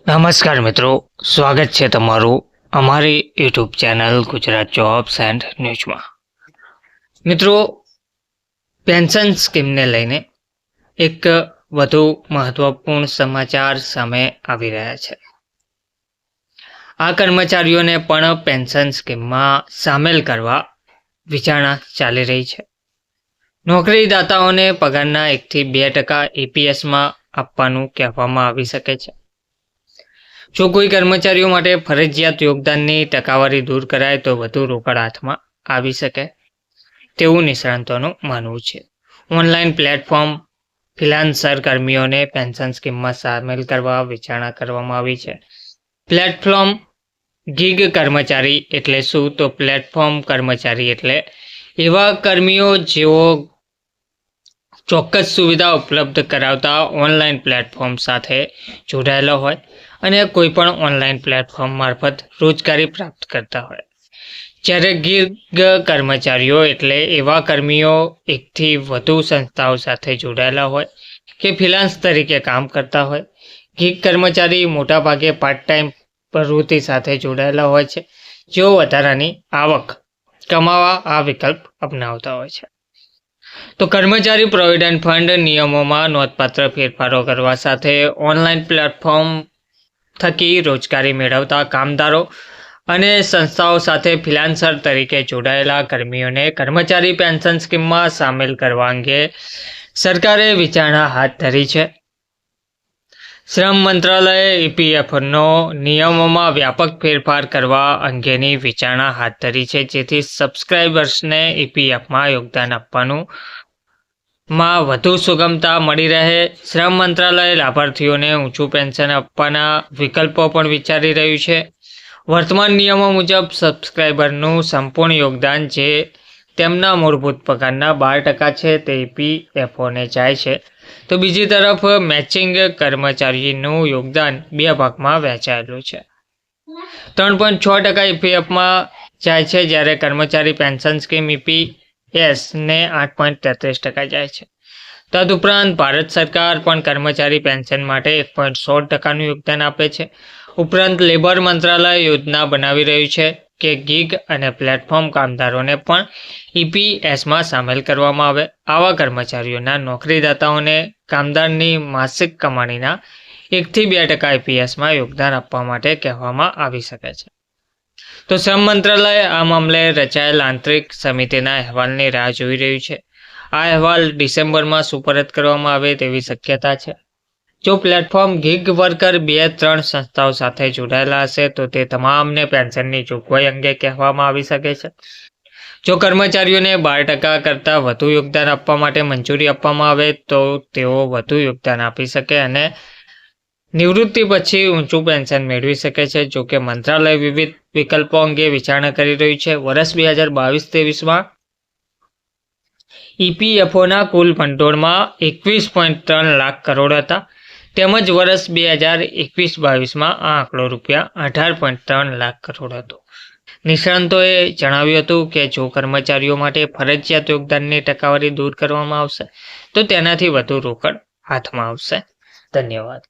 નમસ્કાર મિત્રો, સ્વાગત છે તમારું અમારી YouTube channel Gujarat jobs and ન્યૂઝમાં। મિત્રો, પેન્શન સ્કીમને લઈને એક વધુ મહત્વપૂર્ણ સમાચાર સામે આવી રહ્યા છે। આ કર્મચારીઓને પણ પેન્શન સ્કીમમાં સામેલ કરવા વિચારણા ચાલી રહી છે। નોકરીદાતાઓને પગારના 1 થી 2% EPSમાં આપવાનું કહેવામાં આવી શકે છે। જો કોઈ કર્મચારીઓ માટે ફરજિયાત યોગદાનની ટકાવારી દૂર કરાય તો વધુ રોકડ હાથમાં આવી શકે તેવું નિષ્ણાતોનું માનવું છે। ઓનલાઈન પ્લેટફોર્મ ફ્રીલાન્સર કર્મીઓને પેન્શન સ્કીમમાં સામેલ કરવા વિચારણા કરવામાં આવી છે। પ્લેટફોર્મ ગીગ કર્મચારી એટલે શું? તો પ્લેટફોર્મ કર્મચારી એટલે એવા કર્મીઓ જેઓ ચોક્કસ સુવિધા ઉપલબ્ધ કરાવતા ઓનલાઈન પ્લેટફોર્મ સાથે જોડાયેલા હોય અને કોઈ પણ ઓનલાઈન પ્લેટફોર્મ મારફત રોજગારી પ્રાપ્ત કરતા હોય। જ્યારે ગીગ કર્મચારીઓ એટલે એવા કર્મીઓ 1 થી વધુ સંસ્થાઓ સાથે જોડાયેલા હોય કે ફ્રીલાન્સ તરીકે કામ કરતા હોય। ગીગ કર્મચારી મોટાભાગે પાર્ટ ટાઈમ પ્રવૃત્તિ સાથે જોડાયેલા હોય છે, જેઓ વધારાની આવક કમાવા આ વિકલ્પ અપનાવતા હોય છે। તો કર્મચારી પ્રોવિડન્ટ ફંડ નિયમોમાં નોંધપાત્ર ફેરફારો કરવા સાથે ઓનલાઈન પ્લેટફોર્મ થકી રોજગારી મેળવતા કામદારો અને સંસ્થાઓ સાથે ફ્રીલાન્સર તરીકે જોડાયેલા કર્મીઓને કર્મચારી પેન્શન સ્કીમમાં સામેલ કરવા અંગે સરકારે વિચારણા હાથ ધરી છે। શ્રમ મંત્રાલયે EPFનો નિયમોમાં વ્યાપક ફેરફાર કરવા અંગેની વિચારણા હાથ ધરી છે, જેથી સબસ્ક્રાઇબર્સને EPFમાં યોગદાન આપવાનું માં વધુ સુગમતા મળી રહે। શ્રમ મંત્રાલય લાભાર્થીઓને ઊંચું પેન્શન આપવાના વિકલ્પો પણ વિચારી રહ્યું છે। વર્તમાન નિયમો મુજબ સબસ્ક્રાઇબરનું સંપૂર્ણ યોગદાન જે તેમના મૂળભૂત પગારના 12% છે તે EPFOને જાય છે, તો બીજી તરફ મેચિંગ કર્મચારીનું યોગદાન 2 ભાગમાં વહેંચાયેલું છે। 3.6% EPFમાં જાય છે, જ્યારે કર્મચારી પેન્શન સ્કીમ EPSને 8.33% જાય છે। તદુપરાંત ભારત સરકાર પણ કર્મચારી પેન્શન માટે 1.16%નું યોગદાન આપે છે। ઉપરાંત લેબર મંત્રાલય યોજના બનાવી રહ્યું છે કે ગીગ અને પ્લેટફોર્મ કામદારોને પણ EPSમાં સામેલ કરવામાં આવે। આવા કર્મચારીઓના નોકરીદાતાઓને કામદારની માસિક કમાણીના 1 થી 2% EPSમાં યોગદાન આપવા માટે કહેવામાં આવી શકે છે। તો શ્રમ મંત્રાલય આ મામલે રચાયેલ આંતરિક સમિતિના અહેવાલની રાહ જોઈ રહ્યું છે। આ અહેવાલ ડિસેમ્બરમાં સુપરત કરવામાં આવે તેવી શક્યતા છે। જો પ્લેટફોર્મ ગીગ વર્કર 2-3 સંસ્થાઓ સાથે જોડાયેલા હશે તો તે તમામને પેન્શનની જોગવાઈ અંગે કહેવામાં આવી શકે છે। જો કર્મચારીઓને 12% કરતાં વધુ યોગદાન આપવા માટે મંજૂરી આપવામાં આવે તો તેઓ વધુ યોગદાન આપી શકે અને નિવૃત્તિ પછી ઊંચું પેન્શન મેળવી શકે છે। જોકે મંત્રાલય વિવિધ વિકલ્પો અંગે વિચારણા કરી રહ્યું છે। વર્ષ 2022-23માં EPFOના કુલ ભંડોળમાં 21.3 લાખ કરોડ હતા, તેમજ વર્ષ 2021-22માં આ આંકડો ₹18.3 લાખ કરોડ હતો। નિષ્ણાતોએ જણાવ્યું હતું કે જો કર્મચારીઓ માટે ફરજિયાત યોગદાનની ટકાવારી દૂર કરવામાં આવશે તો તેનાથી વધુ રોકડ હાથમાં આવશે। ધન્યવાદ।